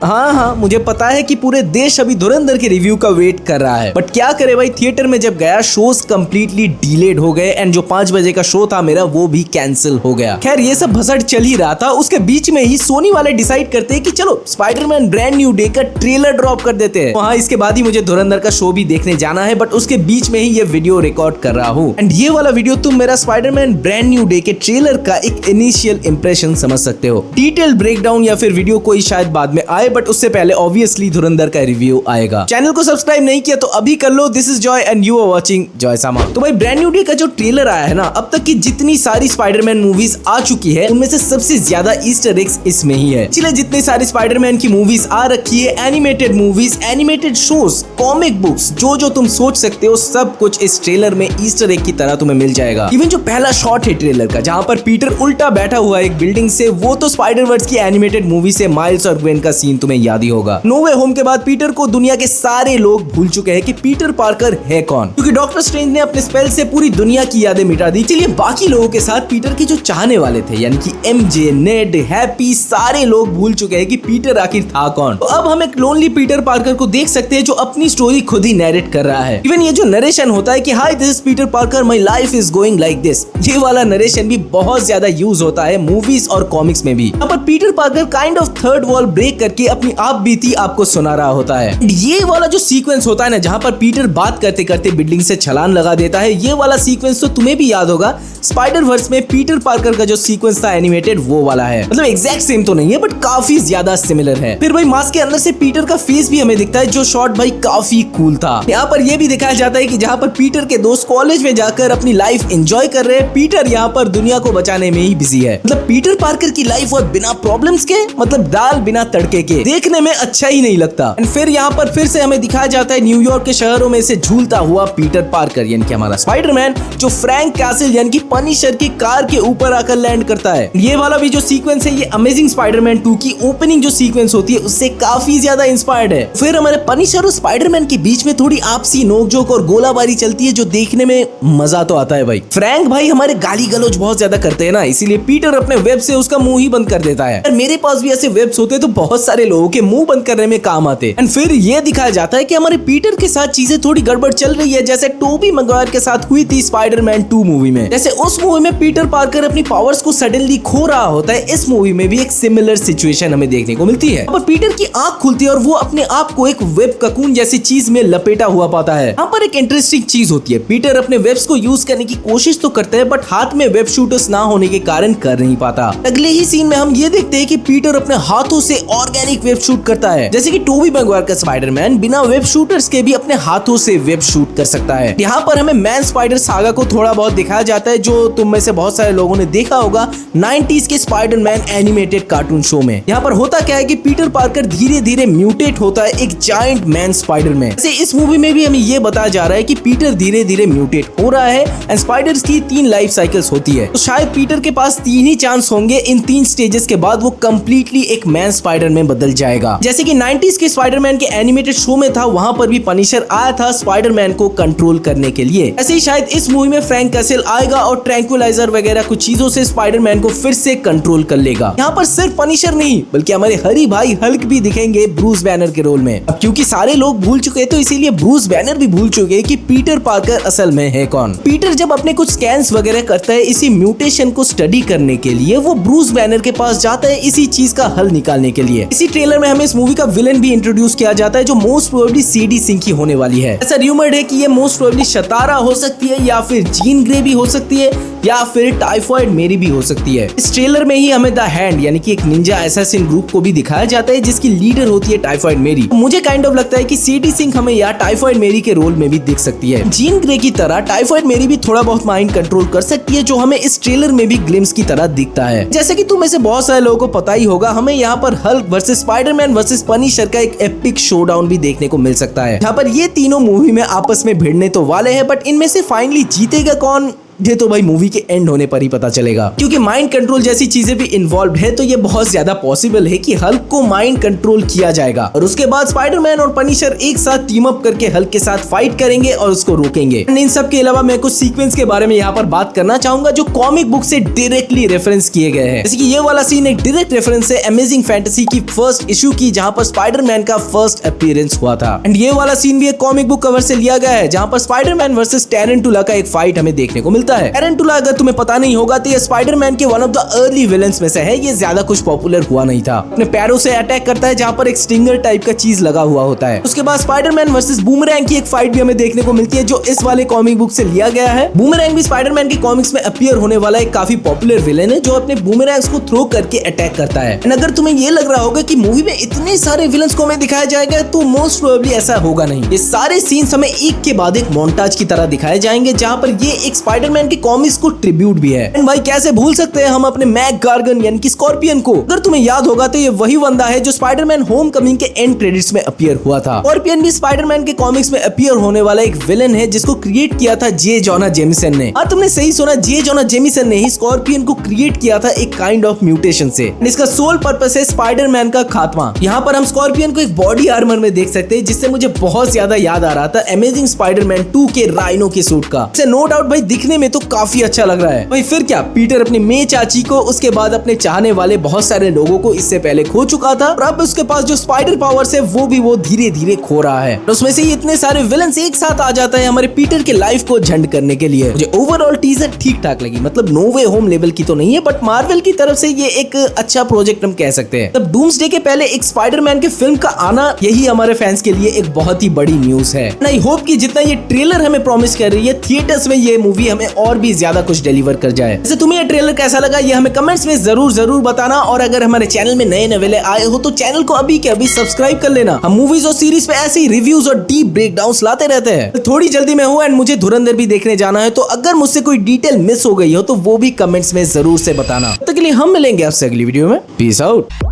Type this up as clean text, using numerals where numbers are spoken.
हाँ हाँ, मुझे पता है कि पूरे देश अभी धुरंधर के रिव्यू का वेट कर रहा है, बट क्या करे भाई, थिएटर में जब गया शोज कंप्लीटली डिलेड हो गए एंड जो 5 बजे का शो था मेरा वो भी कैंसिल हो गया। खैर ये सब भसड़ चल ही रहा था, उसके बीच में ही सोनी वाले डिसाइड करते हैं कि चलो स्पाइडरमैन ब्रांड न्यू डे का ट्रेलर ड्रॉप कर देते हैं। वहाँ इसके बाद ही मुझे धुरंधर का शो भी देखने जाना है, बट उसके बीच में ही ये वीडियो रिकॉर्ड कर रहा हूँ। एंड ये वाला वीडियो तुम मेरा स्पाइडरमैन ब्रांड न्यू डे के ट्रेलर का एक इनिशियल इंप्रेशन समझ सकते हो। डिटेल ब्रेकडाउन या फिर वीडियो कोई शायद बाद में आए, बट उससे पहले ऑब्वियसली धुरंधर का रिव्यू आएगा। चैनल को सब्सक्राइब नहीं किया तो अभी कर लो। This is Joy and you are watching Joy सामा। तो भाई ब्रांड न्यू डे का जो ट्रेलर आया है ना, अब तक की जितनी सारी स्पाइडरमैन मूवीज आ चुकी है उनमें से सबसे ज्यादा ईस्टर एग्स इसमें ही है। चलिए जितनी सारी स्पाइडरमैन की मूवीज आ रखी है, animated movies, animated shows, comic books, जो तुम सोच सकते हो सब कुछ इस ट्रेलर में ईस्टर एग की तरह तुम्हें मिल जाएगा। इवन जो पहला शॉट है ट्रेलर का जहाँ पर पीटर उल्टा बैठा हुआ है एक बिल्डिंग से, वो तो स्पाइडर वर्स की एनिमेटेड मूवी से माइल्स और ग्वेन का सीन तुम्हें याद ही होगा। नो वे होम के बाद पीटर को दुनिया के सारे लोग भूल चुके हैं कि पीटर पार्कर है कौन, क्योंकि डॉक्टर स्ट्रेंज ने अपने स्पेल से पूरी दुनिया की यादें मिटा दी। चलिए बाकी लोगों के साथ पीटर के जो चाहने वाले थे यानी कि एमजे, नेड, हैप्पी, सारे लोग भूल चुके हैं कि पीटर आखिर था कौन। तो अब हम एक लोनली पीटर पार्कर को देख सकते हैं जो अपनी स्टोरी खुद ही नैरेट कर रहा है। इवन ये जो नरेशन होता है कि hi this is Peter Parker, my life is going like this, ये वाला नरेशन भी बहुत ज्यादा यूज होता है मूवीज और कॉमिक्स में भी। यहाँ पर Peter Parker kind of third wall break करके अपनी आप बीती आपको सुना रहा होता है। ये वाला जो सीक्वेंस होता है ना जहाँ पर पीटर बात करते करते बिल्डिंग से छलांग लगा देता है, ये वाला सीक्वेंस तो तुम्हें भी याद होगा। स्पाइडर वर्स में पीटर पार्कर का जो सीक्वेंस था एनिमेटेड वो वाला है, मतलब एग्जैक्ट सेम तो नहीं है बट काफी ज्यादा सिमिलर है। फिर भाई मास्क के अंदर से पीटर का फेस भी हमें दिखता है, जो शॉट भाई काफी कूल था। यहाँ पर यह भी दिखाया जाता है कि जहाँ पर पीटर के दोस्त कॉलेज में जाकर अपनी लाइफ एंजॉय कर रहे हैं, पीटर यहाँ पर दुनिया को बचाने में ही बिजी है। मतलब पीटर पार्कर की लाइफ और बिना प्रॉब्लम्स के, मतलब दाल बिना तड़के के, देखने में अच्छा ही नहीं लगता। फिर यहाँ पर फिर से हमें दिखाया जाता है न्यूयॉर्क के शहरों में से झूलता हुआ पीटर पार्कर यानी कि हमारा स्पाइडरमैन, जो फ्रैंक कैसल यानी कि पनिशर की कार के ऊपर आकर लैंड करता है। ये वाला भी जो सीक्वेंस है ये अमेजिंग स्पाइडरमैन 2 की ओपनिंग जो सीक्वेंस होती है उससे काफी ज्यादा इंस्पायर्ड है। फिर हमारे पनिशर और स्पाइडरमैन के बीच में थोड़ी आपसी नोकझोंक और गोलाबारी चलती है जो देखने में मजा तो आता है भाई। फ्रैंक भाई हमारे गाली गलौज बहुत ज्यादा करते हैं ना, इसीलिए पीटर अपने वेब से उसका मुंह ही बंद कर देता है। मेरे पास भी ऐसे वेब्स होते तो बहुत सारे लोगों के मुंह बंद करने में काम आते। एंड फिर ये दिखाया जाता है कि हमारे पीटर के साथ चीजें थोड़ी गड़बड़ चल रही है, जैसे टोबी मैगवायर के साथ हुई थी स्पाइडरमैन 2 मूवी में। जैसे उस मूवी में पीटर पार्कर अपनी पावर्स को सडनली खो रहा होता है, इस मूवी में भी एक सिमिलर सिचुएशन हमें देखने को मिलती है। पर पीटर की आंख खुलती है और वो अपने आप को एक वेब ककून जैसी चीज में लपेटा हुआ पाता है। यहाँ पर एक इंटरेस्टिंग चीज होती है, पीटर अपने वेब्स को यूज करने की कोशिश तो करता है बट हाथ में वेब शूटर्स ना होने के कारण कर नहीं पाता। अगले ही सीन में हम ये देखते हैं कि पीटर अपने हाथों से ऑर्गेनिक वेब शूट करता है, जैसे कि टोबी मैगवायर का स्पाइडरमैन बिना वेब शूटर्स के भी अपने हाथों से वेब शूट कर सकता है। यहाँ पर हमें मैन स्पाइडर सागा को थोड़ा बहुत दिखाया जाता है, जो तुम में से बहुत सारे लोगों ने देखा होगा 90s के स्पाइडरमैन एनिमेटेड कार्टून शो में। यहाँ पर होता क्या है कि पीटर पार्कर धीरे धीरे म्यूटेट होता है एक जायंट मैन स्पाइडर में। जैसे इस मूवी में भी हमें ये बताया जा रहा है कि पीटर धीरे धीरे म्यूटेट हो रहा है एंड स्पाइडर्स की 3 लाइफ साइकिल्स होती है, तो शायद पीटर के पास 3 ही चांस होंगे, इन 3 स्टेजेस के बाद वो कंप्लीटली एक मैन स्पाइडर में बदल जाएगा। जैसे कि 90s के स्पाइडरमैन के एनिमेटेड शो में था, वहां पर भी पनिशर आया था स्पाइडरमैन को कंट्रोल करने के लिए। ऐसे ही शायद इस मूवी में फ्रैंक कैसल आएगा और ट्रैंक्विलाइजर वगैरह कुछ चीजों से स्पाइडरमैन को फिर से कंट्रोल कर लेगा। यहाँ पर सिर्फ पनिशर नहीं बल्कि हमारे हरी भाई हल्क भी दिखेंगे ब्रूस बैनर के रोल में। अब क्योंकि सारे लोग भूल चुके हैं तो इसीलिए ब्रूस बैनर भी भूल चुके हैं कि पीटर पार्कर असल में है कौन। पीटर जब अपने कुछ स्कैन्स वगैरह करता है इसी म्यूटेशन को स्टडी करने के लिए, वो ब्रूस बैनर के पास जाता है इसी चीज का हल निकालने के लिए। इसी ट्रेलर में हमें इस मूवी का विलन भी इंट्रोड्यूस किया जाता है जो मोस्ट प्रोबेबली सीडी सिंह की होने वाली है। ऐसा र्यूमर्ड है कि ये मोस्ट प्रोबेबली शतारा हो सकती है या फिर जीन ग्रे भी हो सकती है या फिर टाइफॉइड मेरी भी हो सकती है। इस ट्रेलर में ही हमें द हैंड यानी कि एक निंजा असैसिन ग्रुप को भी दिखाया जाता है जिसकी लीडर होती है टाइफॉइड मेरी। मुझे काइंड ऑफ लगता है कि सीडी सिंह हमें यहाँ टाइफॉइड मेरी के रोल में भी दिख सकती है। जीन ग्रे की तरह टाइफॉइड मेरी भी थोड़ा बहुत माइंड कंट्रोल कर सकती है, जो हमें इस ट्रेलर में भी ग्लिम्स की तरह दिखता है। जैसे कि तुम में से बहुत सारे लोगों को पता ही होगा, हमें यहाँ पर Hulk versus Spiderman versus Punisher का एक एपिक शोडाउन भी देखने को मिल सकता है। यहाँ पर ये तीनों मूवी में आपस में भिड़ने तो वाले हैं बट इनमें से फाइनली जीतेगा कौन ये तो भाई मूवी के एंड होने पर ही पता चलेगा, क्योंकि माइंड कंट्रोल जैसी चीजें भी इन्वॉल्व है, तो ये बहुत ज्यादा पॉसिबल है कि हल्क को माइंड कंट्रोल किया जाएगा और उसके बाद स्पाइडरमैन और पनिशर एक साथ टीम अप करके हल्क के साथ फाइट करेंगे और उसको रोकेंगे। इन सब के अलावा मैं कुछ सीक्वेंस के बारे में यहाँ पर बात करना चाहूंगा जो कॉमिक बुक से डायरेक्टली रेफरेंस किए गए हैं। जैसे कि ये वाला सीन एक डायरेक्ट रेफरेंस है अमेजिंग फैंटेसी की फर्स्ट इशू की, जहां पर स्पाइडरमैन का फर्स्ट अपीयरेंस हुआ था। एंड ये वाला सीन भी एक कॉमिक बुक कवर से लिया गया है, जहां पर स्पाइडरमैन वर्सेस टेरेंटुला का एक फाइट हमें देखने को मिलता है। टेरेंटुला अगर तुम्हें पता नहीं होगा तो ये स्पाइडरमैन के one of the early villains में से है। ये ज्यादा कुछ पॉपुलर हुआ नहीं था, अपने पैरों से अटैक करता है जहां पर एक स्टिंगर टाइप का चीज लगा हुआ होता है। उसके बाद स्पाइडरमैन वर्सेस बूमरैंग की एक फाइट भी हमें देखने को मिलती है जो इस वाले कॉमिक बुक से लिया गया है। बूमरैंग भी स्पाइडरमैन की कॉमिक्स में अपीयर होने वाला एक काफी पॉपुलर विलेन है जो अपने बूमरैंग्स को थ्रो करके अटैक करता है। एंड अगर तुम्हें ये लग रहा होगा कि मूवी में इतने सारे विलेंस को हमें दिखाया जाएगा तो मोस्ट प्रोबेबली ऐसा होगा नहीं। ये सारे सीन्स हमें एक के बाद एक मोन्टाज की तरह दिखाए जाएंगे जहां पर ये एक स्पाइडरमैन के कॉमिक्स को ट्रिब्यूट भी है। एंड भाई कैसे भूल सकते हैं हम अपने मैक गार्गन यानी कि स्कॉर्पियन को। अगर तुम्हें याद होगा तो ये वही बंदा है जो स्पाइडरमैन होमकमिंग के एंड क्रेडिट्स में अपीयर हुआ था। स्कॉर्पियन भी स्पाइडरमैन के कॉमिक्स में अपीयर होने वाला एक विलेन है जिसको क्रिएट किया था जे जोना जेमिसन ने। हाँ तुमने सही सुना, जे जोना जेमिसन ने ही स्कॉर्पियन को क्रिएट किया था एक काइंड ऑफ म्यूटेशन से। इसका सोल पर्पस है स्पाइडरमैन का खात्मा। यहाँ पर हम स्कॉर्पियन को एक बॉडी आर्मर में देख सकते हैं जिससे मुझे बहुत ज्यादा याद आ रहा था अमेजिंग स्पाइडरमैन 2 के राइनो के सूट का। नो डाउट भाई दिखने में तो काफी अच्छा लग रहा है। भाई फिर क्या, पीटर अपनी मे चाची को, उसके बाद अपने चाहने वाले बहुत सारे लोगों को इससे पहले खो चुका था और अब उसके पास जो स्पाइडर पावर्स है वो भी वो धीरे धीरे खो रहा है। तो उसमें से इतने सारे विलन्स एक साथ आ जाता है हमारे पीटर के लाइफ को झंड करने के लिए। मुझे ओवरऑल टीजर ठीक ठाक लगी, मतलब नो वे होम लेवल की तो नहीं है बट मार्वल की तरफ से ये एक अच्छा प्रोजेक्ट हम कह सकते हैं। तब डूम्सडे के पहले एक स्पाइडरमैन के फिल्म का आना यही हमारे फैंस के लिए एक बहुत ही बड़ी न्यूज है। आई होप कि जितना ये ट्रेलर हमें प्रॉमिस कर रही है थिएटर्स में ये मूवी हमें और भी ज्यादा कुछ डिलीवर कर जाए। वैसे तुम्हें ये ट्रेलर कैसा लगा ये हमें कमेंट्स में जरूर बताना और अगर हमारे चैनल में नए नवेले आए हो तो चैनल को अभी के अभी सब्सक्राइब कर लेना। हम मूवीज और सीरीज पे ऐसे ही रिव्यूज और डीप ब्रेकडाउन्स लाते रहते हैं। थोड़ी जल्दी में हूँ एंड मुझे धुरंधर भी देखने जाना है, तो अगर मुझसे कोई डिटेल मिस हो गई हो तो वो भी कमेंट्स में जरूर से बताना। तब तक के लिए हम मिलेंगे आपसे अगली वीडियो में। Peace out.